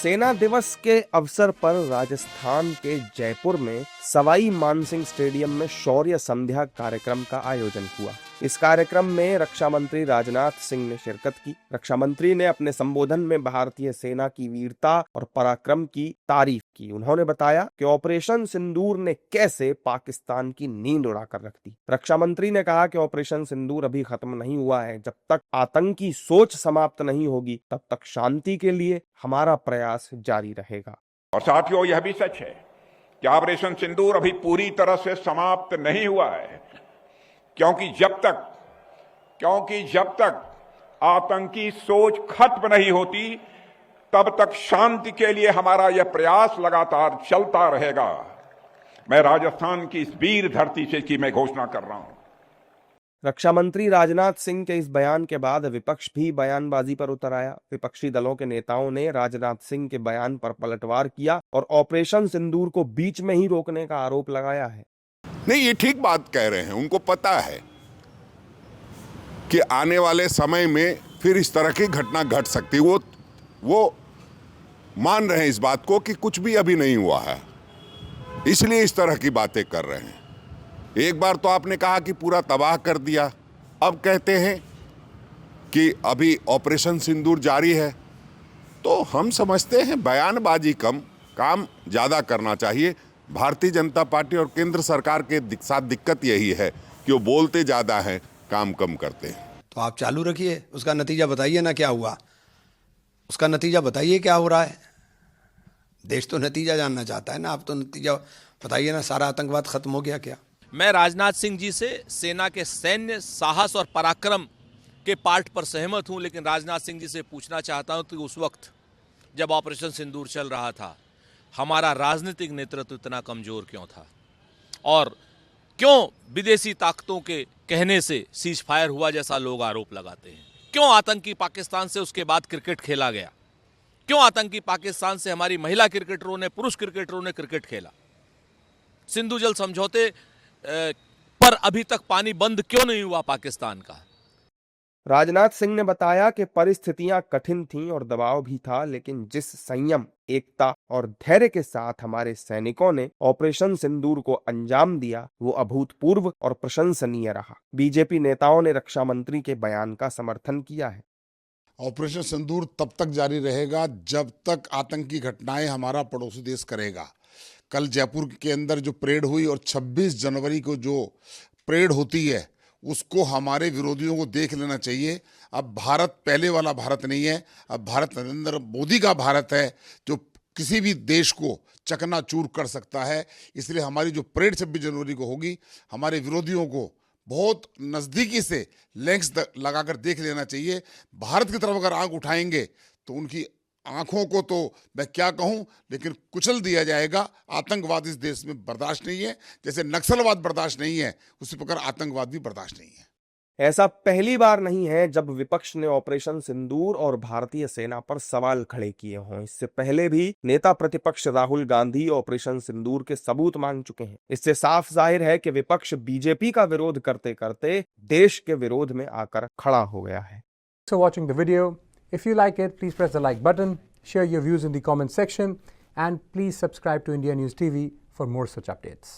सेना दिवस के अवसर पर राजस्थान के जयपुर में सवाई मानसिंह स्टेडियम में शौर्य संध्या कार्यक्रम का आयोजन हुआ। इस कार्यक्रम में रक्षा मंत्री राजनाथ सिंह ने शिरकत की। रक्षा मंत्री ने अपने संबोधन में भारतीय सेना की वीरता और पराक्रम की तारीफ की। उन्होंने बताया कि ऑपरेशन सिंदूर ने कैसे पाकिस्तान की नींद उड़ाकर रख दी। रक्षा मंत्री ने कहा कि ऑपरेशन सिंदूर अभी खत्म नहीं हुआ है। जब तक आतंकी सोच समाप्त नहीं होगी तब तक शांति के लिए हमारा प्रयास जारी रहेगा। और साथियों, यह भी सच है कि ऑपरेशन सिंदूर अभी पूरी तरह से समाप्त नहीं हुआ है, क्योंकि जब तक आतंकी सोच खत्म नहीं होती तब तक शांति के लिए हमारा यह प्रयास लगातार चलता रहेगा। मैं राजस्थान की इस वीर धरती से की मैं घोषणा कर रहा हूं। रक्षा मंत्री राजनाथ सिंह के इस बयान के बाद विपक्ष भी बयानबाजी पर उतर आया। विपक्षी दलों के नेताओं ने राजनाथ सिंह के बयान पर पलटवार किया और ऑपरेशन सिंदूर को बीच में ही रोकने का आरोप लगाया है। नहीं, ये ठीक बात कह रहे हैं। उनको पता है कि आने वाले समय में फिर इस तरह की घटना घट सकती। वो मान रहे हैं इस बात को कि कुछ भी अभी नहीं हुआ है, इसलिए इस तरह की बातें कर रहे हैं। एक बार तो आपने कहा कि पूरा तबाह कर दिया, अब कहते हैं कि अभी ऑपरेशन सिंदूर जारी है। तो हम समझते हैं बयानबाजी कम, काम ज़्यादा करना चाहिए। भारतीय जनता पार्टी और केंद्र सरकार के साथ दिक्कत यही है कि वो बोलते ज़्यादा हैं, काम कम करते हैं। तो आप चालू रखिए, उसका नतीजा बताइए ना क्या हुआ, उसका नतीजा बताइए क्या हो रहा है। देश तो नतीजा जानना चाहता है ना, आप तो नतीजा बताइए ना, सारा आतंकवाद खत्म हो गया क्या? मैं राजनाथ सिंह जी से सेना के सैन्य साहस और पराक्रम के पार्ट पर सहमत हूं, लेकिन राजनाथ सिंह जी से पूछना चाहता हूं कि उस वक्त जब ऑपरेशन सिंदूर चल रहा था हमारा राजनीतिक नेतृत्व इतना कमजोर क्यों था, और क्यों विदेशी ताकतों के कहने से सीज फायर हुआ जैसा लोग आरोप लगाते हैं? क्यों आतंकी पाकिस्तान से उसके बाद क्रिकेट खेला गया? क्यों आतंकी पाकिस्तान से हमारी महिला क्रिकेटरों ने, पुरुष क्रिकेटरों ने क्रिकेट खेला? सिंधु जल समझौते पर अभी तक पानी बंद क्यों नहीं हुआ पाकिस्तान का? राजनाथ सिंह ने बताया कि परिस्थितियां कठिन थीं और दबाव भी था, लेकिन जिस संयम, एकता और धैर्य के साथ हमारे सैनिकों ने ऑपरेशन सिंदूर को अंजाम दिया वो अभूतपूर्व और प्रशंसनीय रहा। बीजेपी नेताओं ने रक्षा मंत्री के बयान का समर्थन किया है। ऑपरेशन सिंदूर तब तक जारी रहेगा जब तक आतंकी घटनाएं हमारा पड़ोसी देश करेगा। कल जयपुर के अंदर जो परेड हुई और 26 जनवरी को जो परेड होती है उसको हमारे विरोधियों को देख लेना चाहिए। अब भारत पहले वाला भारत नहीं है, अब भारत नरेंद्र मोदी का भारत है जो किसी भी देश को चकनाचूर कर सकता है। इसलिए हमारी जो परेड 26 जनवरी को होगी, हमारे विरोधियों को बहुत नज़दीकी से लेंस लगाकर देख लेना चाहिए। भारत की तरफ अगर आंख उठाएंगे तो उनकी आंखों को तो मैं क्या कहूं, लेकिन कुचल दिया जाएगा। आतंकवाद इस देश में बर्दाश्त नहीं है, जैसे नक्सलवाद बर्दाश्त नहीं है उसी प्रकार आतंकवाद भी बर्दाश्त नहीं है। ऐसा पहली बार नहीं है जब विपक्ष ने ऑपरेशन सिंदूर और भारतीय सेना पर सवाल खड़े किए हों। इससे पहले भी नेता प्रतिपक्ष राहुल गांधी ऑपरेशन सिंदूर के सबूत मांग चुके हैं। इससे साफ जाहिर है कि विपक्ष बीजेपी का विरोध करते करते देश के विरोध में आकर खड़ा हो गया है। So watching the video, if you like it, please press the like button, share your views in the comment section, and please subscribe to India News TV for more such updates.